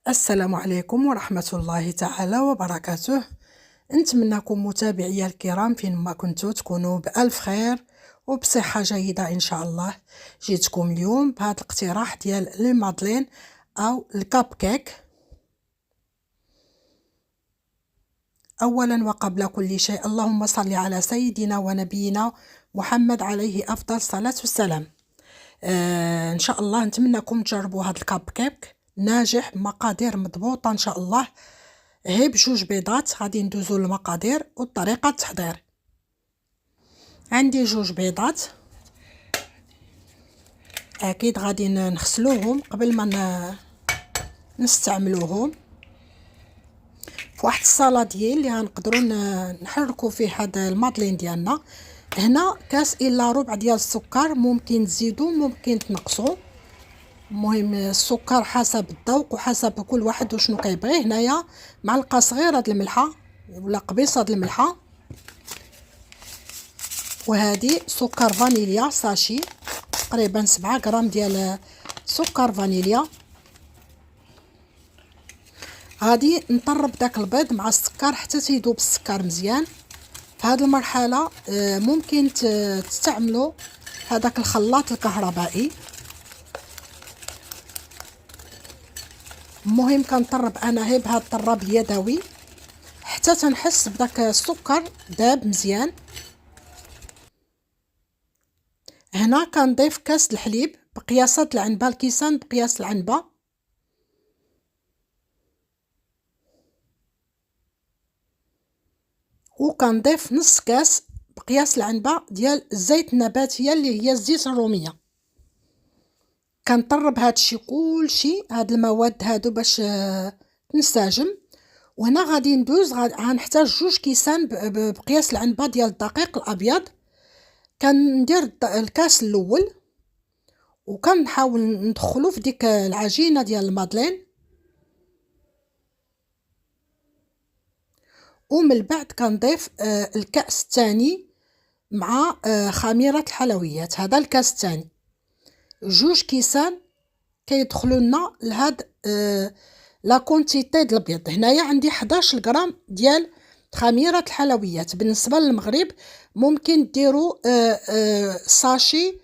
السلام عليكم ورحمة الله تعالى وبركاته. نتمنىكم متابعي الكرام فين ما كنتوا تكونوا بألف خير وبصحة جيدة إن شاء الله. جيتكم اليوم بهذا الاقتراح ديال لي مادلين أو الكاب كيك. أولا وقبل كل شيء اللهم صل على سيدنا ونبينا محمد عليه أفضل الصلاة والسلام. إن شاء الله نتمنىكم تجربوا هذا الكاب كيك ناجح، مقادير مضبوطة إن شاء الله. هي بجوج بيضات، غادي ندوزو للمقادير وطريقة التحضير. عندي جوج بيضات، أكيد غادي نغسلوهم قبل ما نستعملوهم. في واحد الصالاديين اللي غنقدروا نحركوا فيه هذا المادلين ديالنا. هنا كاس الا ربع ديال السكر، ممكن تزيدوا ممكن تنقصوا، المهم السكر حسب الذوق وحسب كل واحد وشنو كيبغي. هنايا معلقه صغيره د الملحه ولا قبيصه د الملحه، وهذه سكر فانيليا ساشي تقريبا 7 غرام ديال سكر فانيليا. غادي نطرب داك البيض مع السكر حتى تيذوب السكر مزيان. في هذه المرحله ممكن تستعملوا هذاك الخلاط الكهربائي. المهم كنطرب انا هي بهذا الطراب اليدوي حتى تنحس بداك السكر داب مزيان. هنا كنضيف كاس الحليب بقياسات العنبه، الكيسان بقياس العنبه، وكنضيف نص كاس بقياس العنبه ديال الزيت النباتيه اللي هي الزيت الروميه. كنطرب هادشي كلشي، هاد المواد هادو باش تنسجم. وهنا غادي ندوز غنحتاج جوج كيسان بقياس العنبه ديال الدقيق الابيض. كندير الكاس الاول وكنحاول ندخلو في ديك العجينه ديال المادلين، ومن بعد كنضيف الكاس الثاني مع خميره الحلويات. هذا الكاس الثاني، جوج كيسان كيدخلوا لنا لهاد لا كونتيتي د البيض. هنايا عندي 11 غرام ديال خميره الحلويات. بالنسبه للمغرب ممكن ديروا ساشي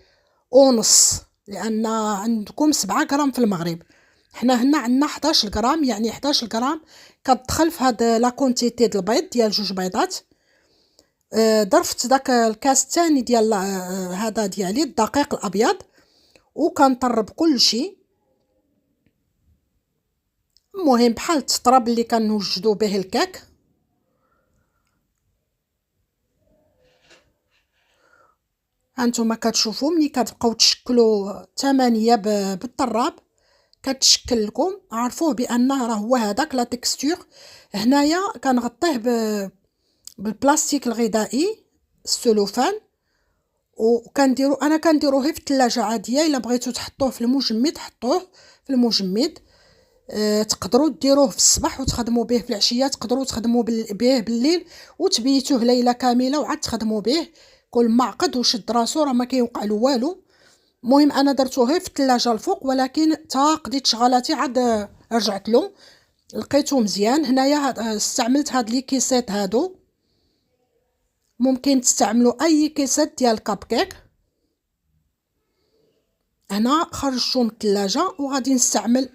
ونص، لان عندكم 7 غرام في المغرب. حنا هنا عندنا 11 غرام، يعني 11 غرام كتدخل في هاد لا كونتيتي د البيض ديال جوج بيضات. ضرفت داك الكاس الثاني ديال هذا ديالي الدقيق الابيض وكنطرب كلشي. المهم بحال التطراب اللي كنوجدوا به الكيك. هانتوما كتشوفوا ملي كتبقاو تشكلوا 8 بالطراب كتشكل لكم، عرفوه بانه راه هو هذاك لا تكستور. هنايا كنغطيه بالبلاستيك الغذائي السلوفان، وكنديروا انا كنديروه في الثلاجه عاديه. الا بغيتو تحطوه في المجمد حطوه في المجمد. تقدروا ديروه في الصباح وتخدموا به في العشيه، تقدروا تخدموا به بالليل وتبيتوه ليله كامله وعاد تخدموا به. كل معقد وشد راسو راه ما كيوقع له والو. المهم انا درتوه في الثلاجه الفوق، ولكن تا قضيت شغلاتي عاد رجعت له لقيته مزيان. هنايا استعملت هاد لي كيسات هادو، ممكن تستعملوا اي كيسات ديال الكاب كيك. هنا خرجته من الثلاجه وغادي نستعمل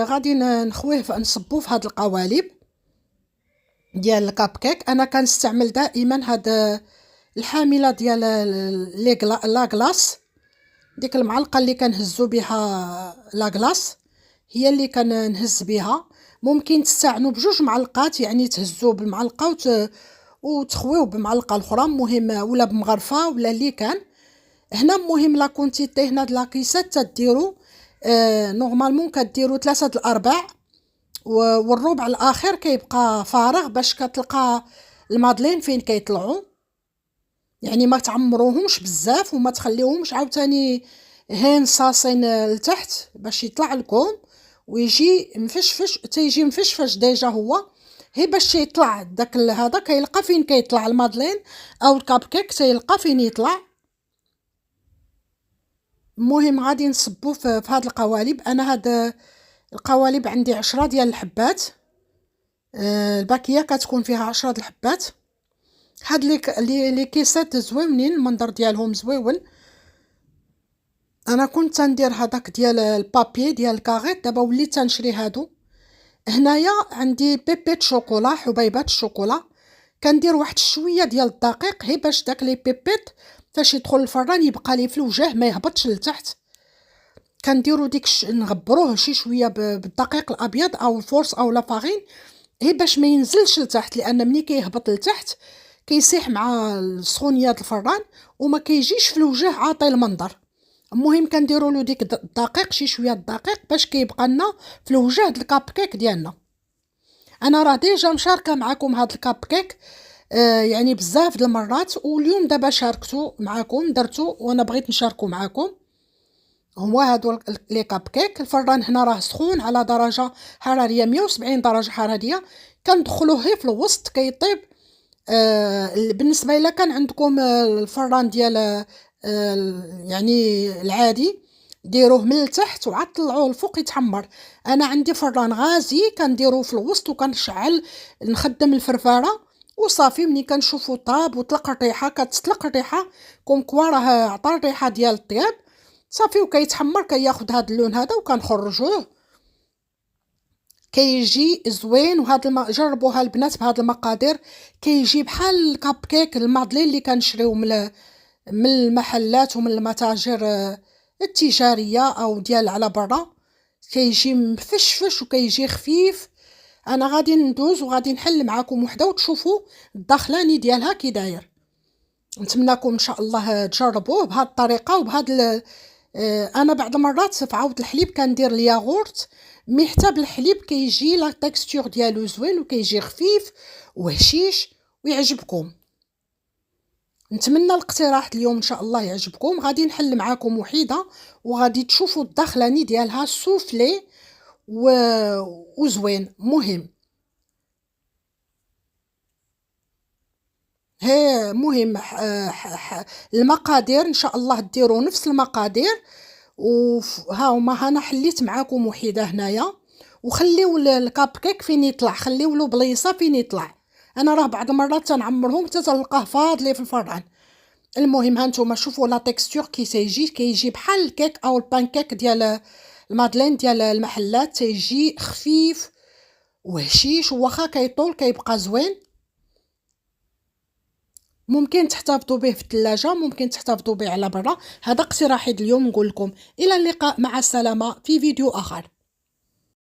غادي نخويه نصبوه في هاد القوالب ديال الكاب كيك. انا كنستعمل دائما هاد الحامله ديال لا كلاص، ديك المعلقه اللي كنهزو بها لا كلاص هي اللي كنهز بها. ممكن تستعنوا بجوج معلقات، يعني تهزوه بالمعلقه وتخويوه بمعلقه اخرى، مهم ولا بمغرفه ولا اللي كان. هنا مهم لا كونتيتي هنا د لا كيسات تديروا نورمالمون كديروا 3/4 والربع الاخر كيبقى فارغ باش كتلقى المادلين فين كيطلعوا. يعني ما تعمروهمش بزاف وما تخليوهمش عاوتاني هين صاصين لتحت باش يطلع لكم ويجي مفشفش. تيجي مفشفش ديجا هو، هي باش يطلع داك هذا كيلقى فين كيطلع المادلين او الكاب كيك تيلقى فين يطلع. المهم غادي نصبو في هاد القوالب. انا هاد القوالب عندي 10 ديال الحبات. الباكيه كتكون فيها 10 د الحبات. هاد لي كيسات زويونين، المنظر ديالهم زويون. انا كنت تندير هذاك ديال البابي ديال الكاغيط، دابا وليت تنشري هادو. هنايا عندي بيبيت شوكولا، حبيبات الشوكولا. كندير واحد شويه ديال الدقيق هي باش داك لي بيبيت فاش يدخل الفران يبقى لي في الوجه ما يهبطش لتحت. كنديرو نغبروه شي شويه بالدقيق الابيض او الفورس او لا فارين، هي باش ما ينزلش لتحت، لان ملي كيهبط لتحت كيسيح مع السخونيه د الفران وما كيجيش في الوجه عاطي المنظر. المهم كنديروا له ديك الدقيق، شي شويه الدقيق باش كيبقى لنا في الوجه د الكاب كيك ديالنا. انا راه ديجا مشاركه معكم هاد الكاب كيك يعني بزاف د المرات، واليوم دابا شاركتو معكم درتو وانا بغيت نشاركو معكم. هو هادو لي كاب كيك. الفران هنا راه سخون على درجه حراريه 170 درجه حراريه. كندخلوه غير في الوسط كيطيب. بالنسبه الا كان عندكم الفران ديال يعني العادي، ديروه من التحت وعاد طلعوه الفوق يتحمر. انا عندي فران غازي كنديروه في الوسط وكنشعل نخدم الفرفاره وصافي. ملي كنشوفو طاب وطلق الريحه، كتطلق الريحه كوم كوا راه عطى الريحه ديال الطياب صافي، وكيتحمر كياخذ هذا اللون هذا وكنخرجوه كيجي زوين. وهاد جربوها البنات بهاد المقادير، كيجي بحال الكاب كيك المادلين اللي كنشريو من المحلات ومن المتاجر التجاريه او ديال على برا. كيجي مفشفش وكيجي خفيف. انا غادي ندوز وغادي نحل معكم وحده وتشوفوا الداخلاني ديالها كي داير. نتمنىكم ان شاء الله تجربوه بهذه الطريقه وبهذا انا بعض المرات في عوض الحليب كندير الياغورت، مي حتى بالحليب كيجي لا تيكستور ديالو زوين وكيجي خفيف وهشيش ويعجبكم. نتمنى الاقتراح اليوم ان شاء الله يعجبكم. غادي نحل معكم وحيده وغادي تشوفوا الداخلاني ديالها سوفلي وزوين. مهم هي مهم المقادير ان شاء الله ديروا نفس المقادير. وها هما انا حليت معكم وحيده هنايا. وخليو الكاب كيك فين يطلع، خليو له بليصه فين يطلع. انا راه بعض المرات تنعمرهم حتى تلقاه فاضلي في الفران. المهم ها نتوما شوفوا لا تيكستور كي كيجي بحال الكيك او البانكيك ديال المادلين ديال المحلات. تيجي خفيف وهشيش، وواخا كيطول كيبقى زوين. ممكن تحتفظوا به في الثلاجه، ممكن تحتفظوا به على برا. هذا اقتراحي اليوم نقول لكم. الى اللقاء، مع السلامه في فيديو اخر.